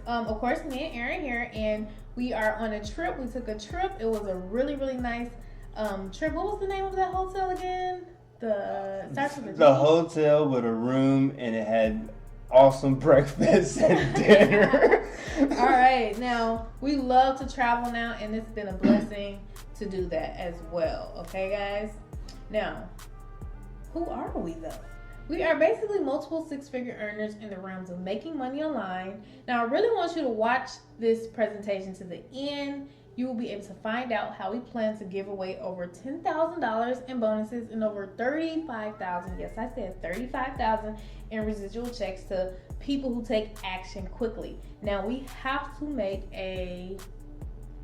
Of course, me and Aaron here, and we are on a trip. We took a trip. It was a really, really nice trip. What was the name of that hotel again? The starts with a The D. hotel with a room and it had awesome breakfast and dinner. All right, now we love to travel now, and it's been a blessing to do that as well. Okay, guys. Now, who are we though? We are basically multiple six-figure earners in the realms of making money online. Now, I really want you to watch this presentation to the end. You will be able to find out how we plan to give away over $10,000 in bonuses and over $35,000. Yes, I said $35,000 in residual checks to people who take action quickly. Now, we have to make a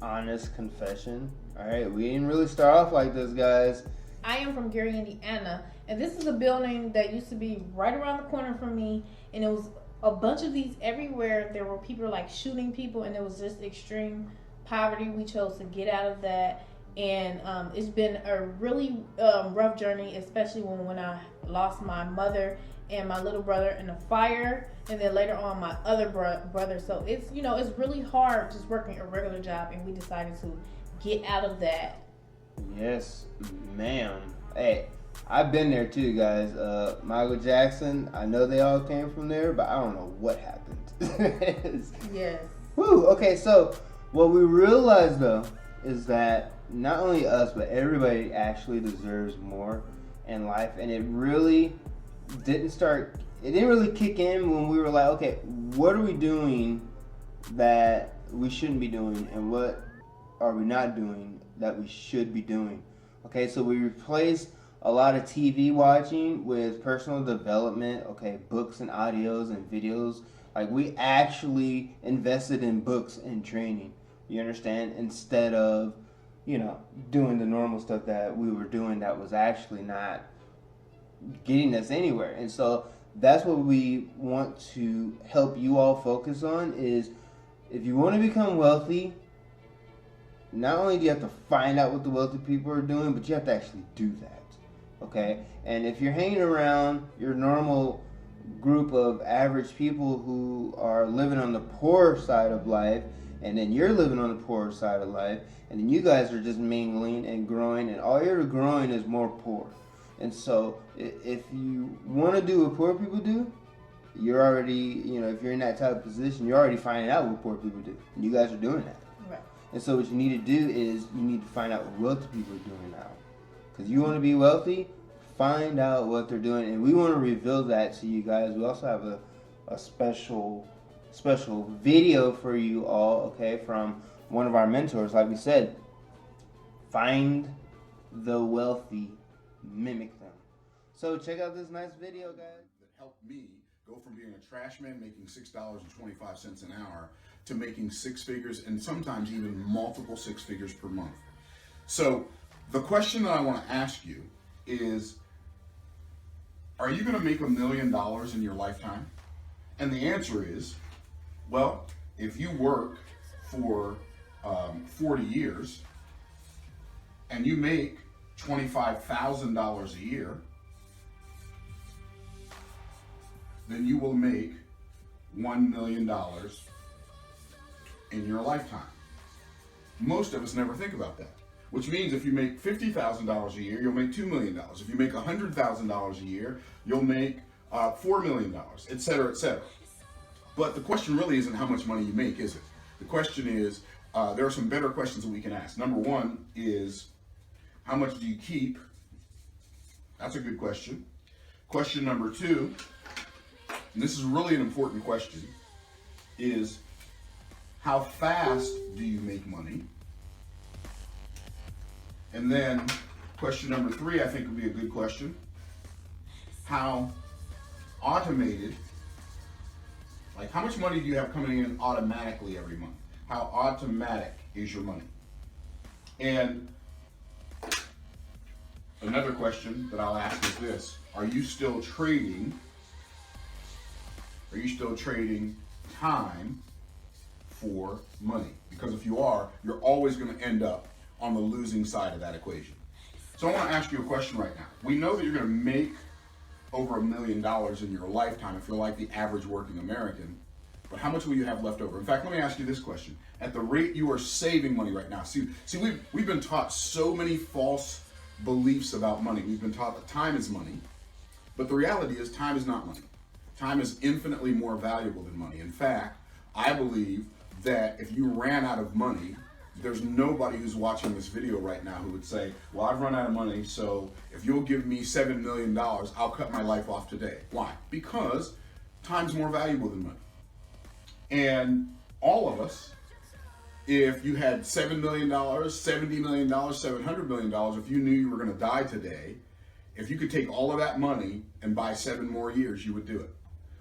Honest confession. All right, we didn't really start off like this, guys. I am from Gary, Indiana, and this is a building that used to be right around the corner from me, and it was a bunch of these everywhere. There were people like shooting people, and it was just extreme poverty. We chose to get out of that, and it's been a really rough journey, especially when I lost my mother and my little brother in a fire, and then later on my other brother. So it's it's really hard just working a regular job, and we decided to get out of that. Yes, ma'am. Hey, I've been there too, guys. Michael Jackson, I know they all came from there, but I don't know what happened. Yes. Woo, okay, so what we realized though is that not only us, but everybody actually deserves more in life. And it didn't really kick in when we were like, okay, what are we doing that we shouldn't be doing, and what are we not doing that we should be doing? Okay, so we replaced a lot of TV watching with personal development, okay, books and audios and videos. Like, we actually invested in books and training, you understand, instead of, doing the normal stuff that we were doing that was actually not getting us anywhere. And so that's what we want to help you all focus on is, if you want to become wealthy, not only do you have to find out what the wealthy people are doing, but you have to actually do that, okay? And if you're hanging around your normal group of average people who are living on the poor side of life, and then you're living on the poor side of life, and then you guys are just mingling and growing, and all you're growing is more poor. And so if you want to do what poor people do, you're already, if you're in that type of position, you're already finding out what poor people do. And you guys are doing that. Right. And so what you need to do is you need to find out what wealthy people are doing now. Because you want to be wealthy, find out what they're doing. And we want to reveal that to you guys. We also have a special video for you all, okay, from one of our mentors. Like we said, find the wealthy, mimic them. So check out this nice video, guys. That helped me go from being a trash man making $6.25 an hour to making six figures, and sometimes even multiple six figures per month. So the question that I want to ask you is, are you going to make $1 million in your lifetime? And the answer is, well, if you work for 40 years and you make $25,000 a year, then you will make $1 million in your lifetime. Most of us never think about that. Which means if you make $50,000 a year, you'll make $2 million. If you make $100,000 a year, you'll make $4 million, et cetera, et cetera. But the question really isn't how much money you make, is it? The question is, there are some better questions that we can ask. Number one is, how much do you keep? That's a good question. Question number two, and this is really an important question, is how fast do you make money? And then question number three, I think would be a good question. How automated, like how much money do you have coming in automatically every month? How automatic is your money? And another question that I'll ask is this: are you still trading time for money? Because if you are, you're always going to end up on the losing side of that equation. So I want to ask you a question right now. We know that you're going to make over $1 million in your lifetime if you're like the average working American, but how much will you have left over? In fact, let me ask you this question. At the rate you are saving money right now, see, we've been taught so many false beliefs about money. We've been taught that time is money, but the reality is time is not money. Time is infinitely more valuable than money. In fact, I believe that if you ran out of money, there's nobody who's watching this video right now who would say, well, I've run out of money, so if you'll give me $7 million, I'll cut my life off today. Why? Because time's more valuable than money. And all of us, if you had $7 million, $70 million, $700 million, if you knew you were going to die today, if you could take all of that money and buy 7 more years, you would do it.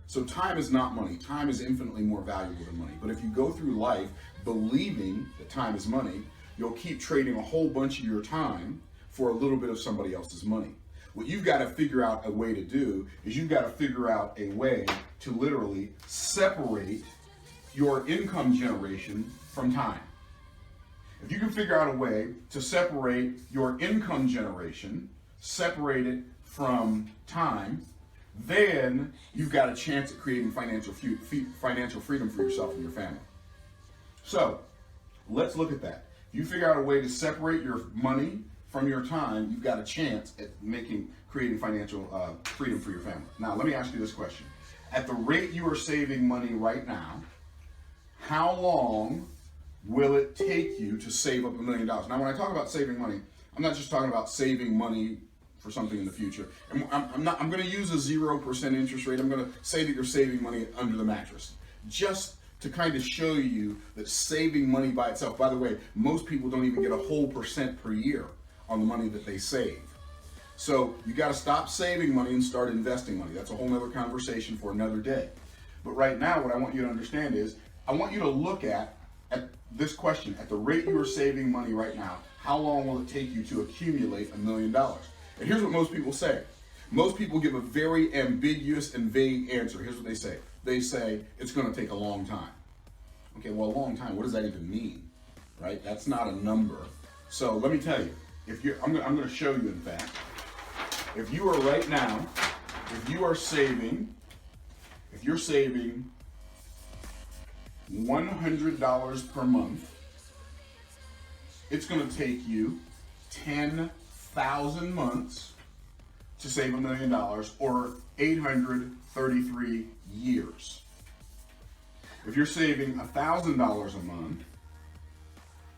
So time is not money. Time is infinitely more valuable than money. But if you go through life believing that time is money, you'll keep trading a whole bunch of your time for a little bit of somebody else's money. What you've got to figure out a way to do is you've got to figure out a way to literally separate your income generation from time. If you can figure out a way to separate your income generation, separate it from time, then you've got a chance at creating financial freedom for yourself and your family. So let's look at that. If you figure out a way to separate your money from your time, you've got a chance at creating financial freedom for your family. Now, let me ask you this question. At the rate you are saving money right now, how long will it take you to save up $1 million? Now, when I talk about saving money, I'm not just talking about saving money for something in the future. And I'm going to use a 0% interest rate. I'm going to say that you're saving money under the mattress, just to kind of show you that saving money by itself. By the way, most people don't even get a whole percent per year on the money that they save. So you got to stop saving money and start investing money. That's a whole nother conversation for another day. But right now, what I want you to understand is, I want you to look at this question. At the rate you are saving money right now, how long will it take you to accumulate $1 million? And here's what most people say. Most people give a very ambiguous and vague answer. Here's what they say. They say, it's going to take a long time. Okay, well, a long time, what does that even mean? Right? That's not a number. So let me tell you, I'm going to show you, in fact, if you are right now, if you're saving $100 per month, it's going to take you 10,000 months to save $1 million, or 833 years. If you're saving $1,000 a month,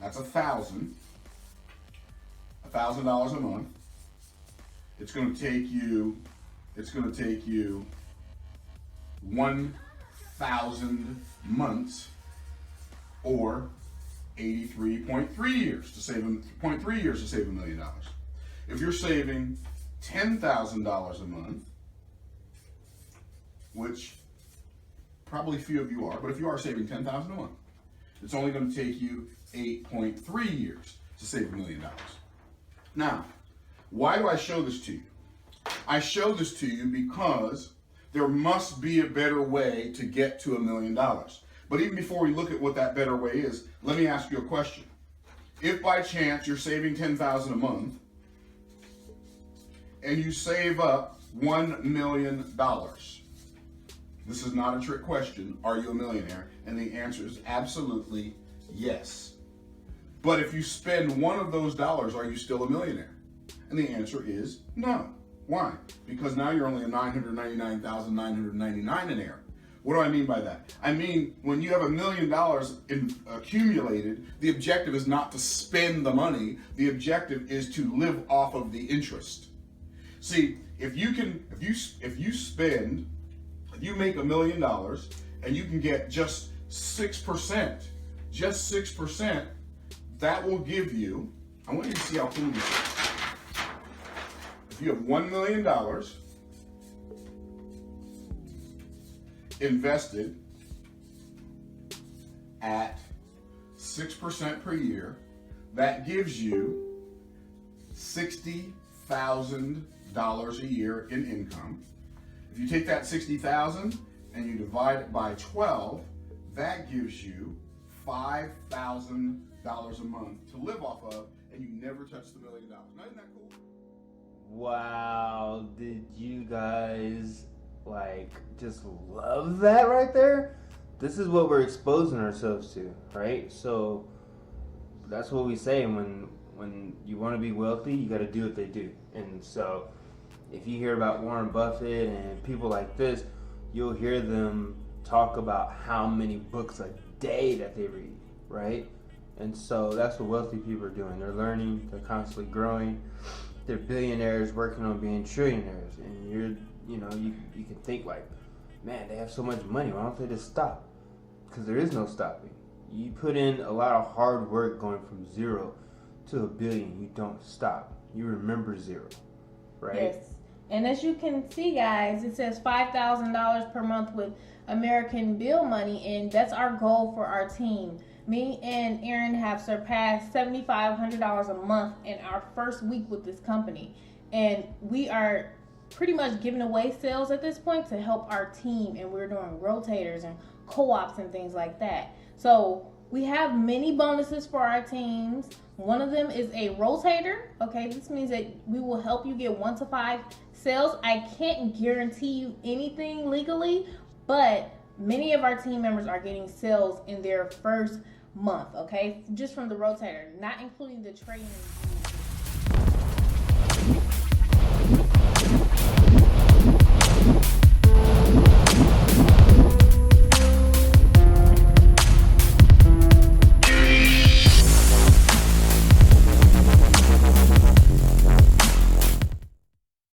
that's $1,000 a month. It's going to take you 1,000 months, or 83.3 years to save $1 million. If you're saving $10,000 a month, which probably few of you are, but if you are saving $10,000 a month, it's only going to take you 8.3 years to save $1 million. Now, why do I show this to you? I show this to you because there must be a better way to get to $1 million. But even before we look at what that better way is, let me ask you a question. If by chance you're saving $10,000 a month and you save up $1 million, this is not a trick question, are you a millionaire? And the answer is absolutely yes. But if you spend one of those dollars, are you still a millionaire? And the answer is no. Why? Because now you're only a $999,999-aire. What do I mean by that? I mean, when you have $1 million accumulated, the objective is not to spend the money. The objective is to live off of the interest. See, if you make $1 million and you can get just 6%, that will give you, I want you to see how cool this is. If you have $1 million invested at 6% per year, that gives you $60,000 a year in income. If you take that $60,000 and you divide it by 12, that gives you $5,000 a month to live off of, and you never touch the $1 million. Now, isn't that cool? Wow, did you guys just love that right there? this is what we're exposing ourselves to, right? So that's what we say when you want to be wealthy, you got to do what they do. And so if you hear about Warren Buffett and people like this, you'll hear them talk about how many books a day that they read, right? And so that's what wealthy people are doing. They're learning, they're constantly growing. They're billionaires working on being trillionaires. And you can think like, man, they have so much money. Why don't they just stop? Because there is no stopping. You put in a lot of hard work going from 0 to $1 billion. You don't stop. You remember 0, right? Yes. And as you can see, guys, it says $5,000 per month with American Bill money, and that's our goal for our team. Me and Aaron have surpassed $7,500 a month in our first week with this company, and we are pretty much giving away sales at this point to help our team, and we're doing rotators and co-ops and things like that. So we have many bonuses for our teams. One of them is a rotator. Okay, this means that we will help you get 1 to 5 sales. I can't guarantee you anything legally, but many of our team members are getting sales in their first month, okay, just from the rotator, not including the training.